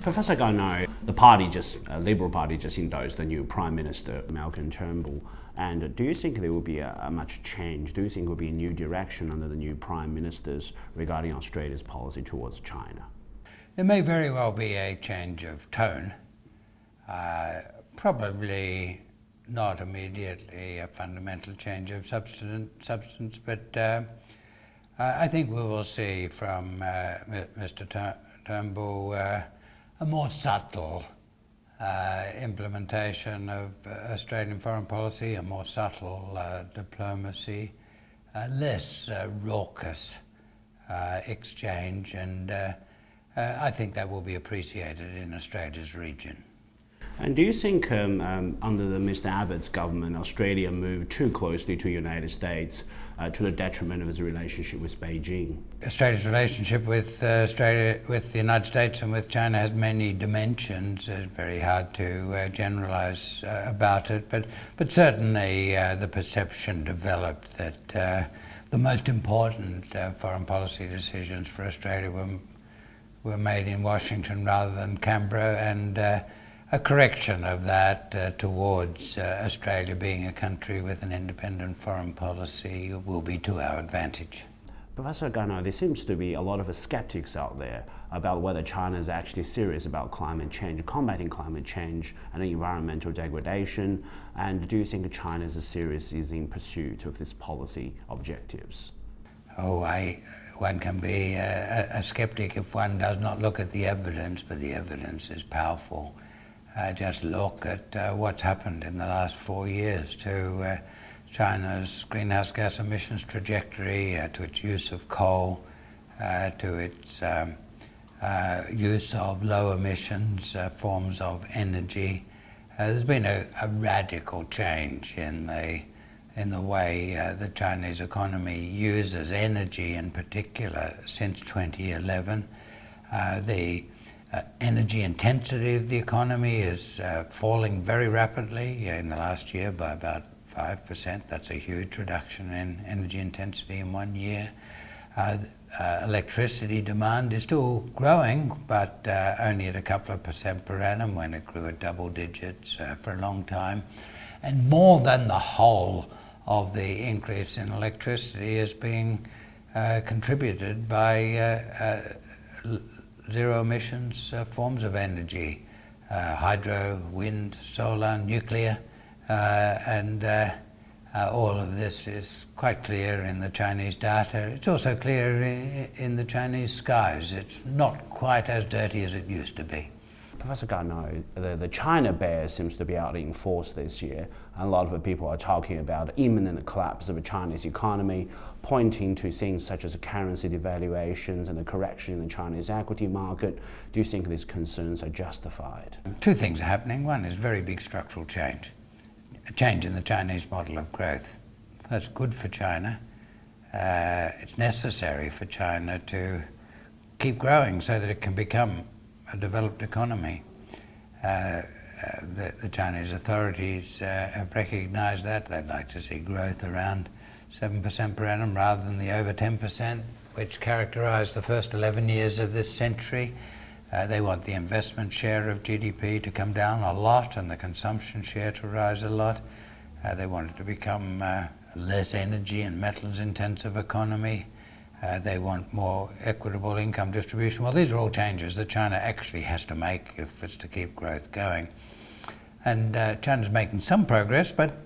Professor Garnaut, the Liberal Party just endorsed the new Prime Minister, Malcolm Turnbull. And do you think there will be a much change? Do you think there will be a new direction under the new Prime Ministers regarding Australia's policy towards China? There may very well be a change of tone. Probably not immediately a fundamental change of substance, but I think we will see from Mr. Turnbull a more subtle implementation of Australian foreign policy, a more subtle diplomacy, less raucous exchange, and I think that will be appreciated in Australia's region. And do you think under the Mr. Abbott's government, Australia moved too closely to the United States to the detriment of its relationship with Beijing? Australia's relationship with the United States and with China has many dimensions. It's very hard to generalize about it, but certainly the perception developed that the most important foreign policy decisions for Australia were made in Washington rather than Canberra, and a correction of that towards Australia being a country with an independent foreign policy will be to our advantage. Professor Garnaut, there seems to be a lot of skeptics out there about whether China is actually serious about climate change, combating climate change and environmental degradation. And do you think China is serious in pursuit of these policy objectives? One can be a skeptic if one does not look at the evidence, but the evidence is powerful. Just look at what's happened in the last 4 years to China's greenhouse gas emissions trajectory, to its use of coal, to its use of low emissions forms of energy. There's been a radical change in the way the Chinese economy uses energy in particular since 2011. The energy intensity of the economy is falling very rapidly in the last year by about 5%. That's a huge reduction in energy intensity in 1 year. Electricity demand is still growing, but only at a couple of percent per annum when it grew at double digits for a long time. And more than the whole of the increase in electricity is being contributed by zero emissions forms of energy, hydro, wind, solar, nuclear, and all of this is quite clear in the Chinese data. It's also clear in the Chinese skies. It's not quite as dirty as it used to be. Professor Garnaut, the China bear seems to be out in force this year, and a lot of people are talking about imminent collapse of the Chinese economy, pointing to things such as currency devaluations and a correction in the Chinese equity market. Do you think these concerns are justified? Two things are happening. One is very big structural change, a change in the Chinese model of growth. That's good for China. It's necessary for China to keep growing so that it can become a developed economy. The Chinese authorities have recognized that. They'd like to see growth around 7% per annum rather than the over 10%, which characterized the first 11 years of this century. They want the investment share of GDP to come down a lot and the consumption share to rise a lot. They want it to become a less energy and metals intensive economy. They want more equitable income distribution. Well, these are all changes that China actually has to make if it's to keep growth going. And China's making some progress, but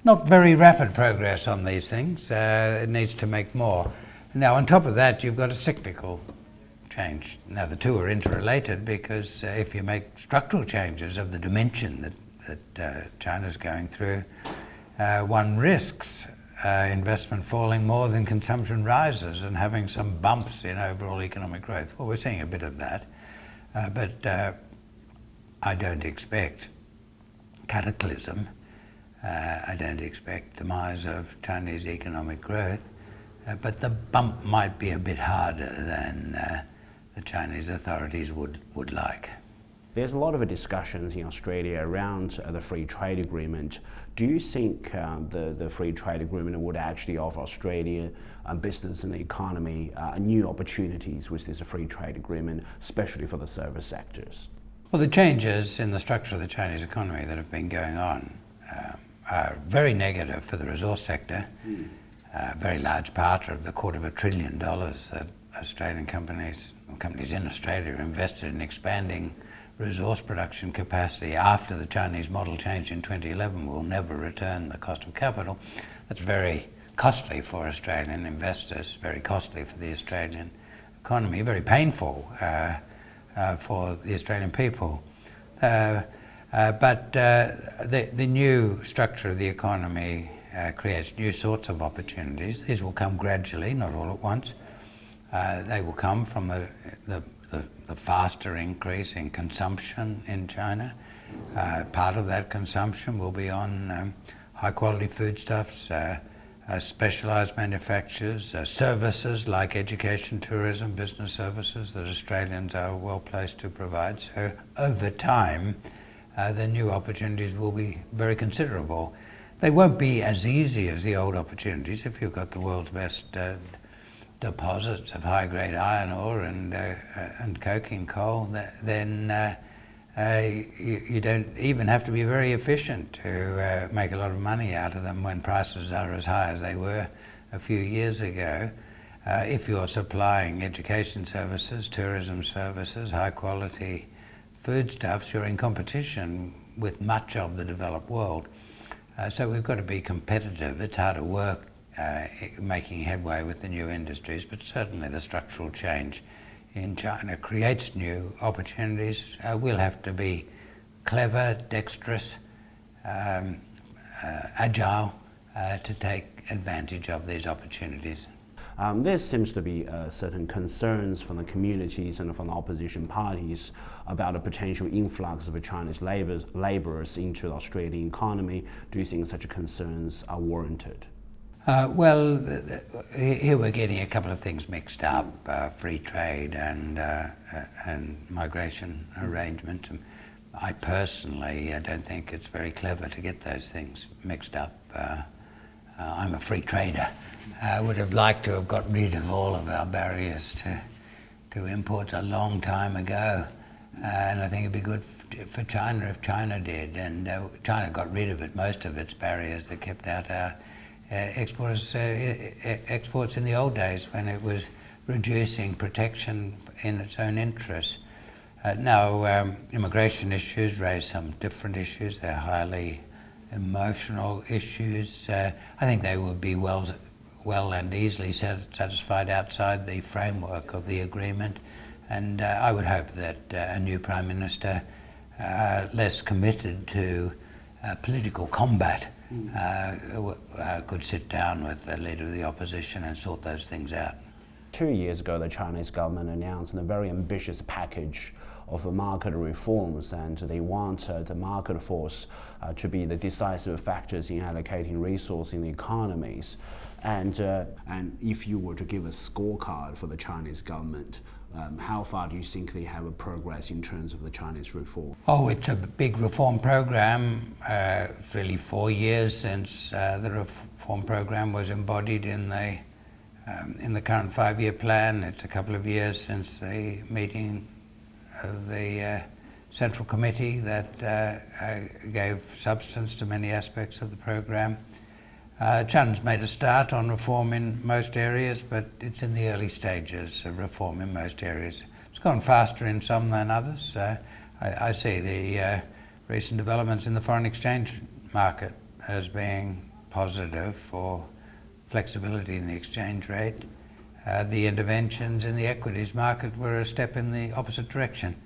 not very rapid progress on these things. It needs to make more. Now, on top of that, you've got a cyclical change. Now, the two are interrelated because if you make structural changes of the dimension that China's going through, one risks investment falling more than consumption rises and having some bumps in overall economic growth. Well, we're seeing a bit of that, but I don't expect cataclysm. I don't expect demise of Chinese economic growth, but the bump might be a bit harder than the Chinese authorities would like. There's a lot of discussions in Australia around the free trade agreement. Do you think the free trade agreement would actually offer Australia business and the economy new opportunities with this free trade agreement, especially for the service sectors? Well, the changes in the structure of the Chinese economy that have been going on are very negative for the resource sector. A very large part of the $250 billion that Australian companies in Australia invested in expanding resource production capacity after the Chinese model changed in 2011 will never return the cost of capital. That's very costly for Australian investors, very costly for the Australian economy, very painful for the Australian people. But the new structure of the economy creates new sorts of opportunities. These will come gradually, not all at once. They will come from the faster increase in consumption in China. Part of that consumption will be on high quality foodstuffs, specialised manufactures, services like education, tourism, business services that Australians are well placed to provide. So over time, the new opportunities will be very considerable. They won't be as easy as the old opportunities. If you've got the world's best deposits of high-grade iron ore and coking coal, then you don't even have to be very efficient to make a lot of money out of them when prices are as high as they were a few years ago. If you're supplying education services, tourism services, high-quality foodstuffs, you're in competition with much of the developed world. So we've got to be competitive. It's hard work making headway with the new industries, but certainly the structural change in China creates new opportunities. We'll have to be clever, dexterous, agile to take advantage of these opportunities. There seems to be certain concerns from the communities and from the opposition parties about a potential influx of Chinese labourers into the Australian economy. Do you think such concerns are warranted? Well, here we're getting a couple of things mixed up, free trade and migration arrangements. I personally don't think it's very clever to get those things mixed up. I'm a free trader. I would have liked to have got rid of all of our barriers to imports a long time ago, and I think it'd be good for China if China did, and China got rid of most of its barriers that kept out our exports in the old days when it was reducing protection in its own interests. Now immigration issues raise some different issues. They're highly emotional issues. I think they would be well and easily satisfied outside the framework of the agreement, and I would hope that a new Prime Minister less committed to political combat could sit down with the leader of the opposition and sort those things out. 2 years ago, the Chinese government announced a very ambitious package of market reforms, and they want the market force to be the decisive factors in allocating resources in the economies. And if you were to give a scorecard for the Chinese government, how far do you think they have a progress in terms of the Chinese reform? Oh, it's a big reform program. It's really 4 years since the reform program was embodied in the current 5-year plan. It's a couple of years since the meeting of the Central Committee that gave substance to many aspects of the program. China's made a start on reform in most areas, but it's in the early stages of reform in most areas. It's gone faster in some than others. I see the recent developments in the foreign exchange market as being positive for flexibility in the exchange rate. The interventions in the equities market were a step in the opposite direction.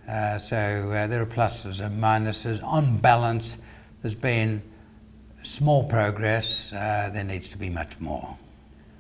So there are pluses and minuses. On balance, there's been small progress. There needs to be much more.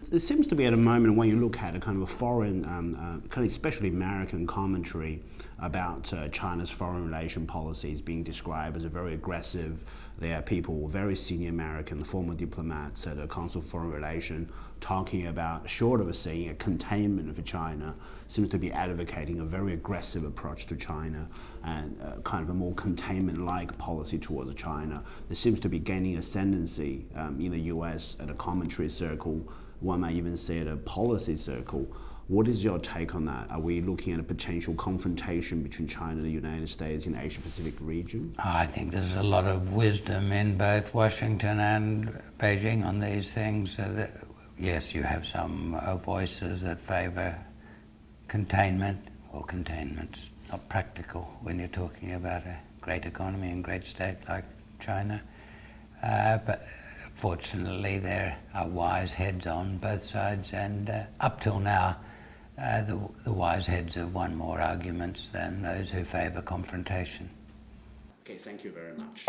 There seems to be at the moment, when you look at a kind of a foreign, kind of especially American commentary about China's foreign relation policies being described as a very aggressive. There are people, very senior American, former diplomats at the Council of Foreign Relations, talking about, short of saying a containment of China, seems to be advocating a very aggressive approach to China and kind of a more containment-like policy towards China. There seems to be gaining ascendancy in the US at a commentary circle, one might even say at a policy circle. What is your take on that? Are we looking at a potential confrontation between China and the United States in the Asia-Pacific region? I think there's a lot of wisdom in both Washington and Beijing on these things. Yes, you have some voices that favour containment. Well, containment's not practical when you're talking about a great economy and great state like China. But fortunately, there are wise heads on both sides, and up till now, the wise heads have won more arguments than those who favour confrontation. Okay, thank you very much.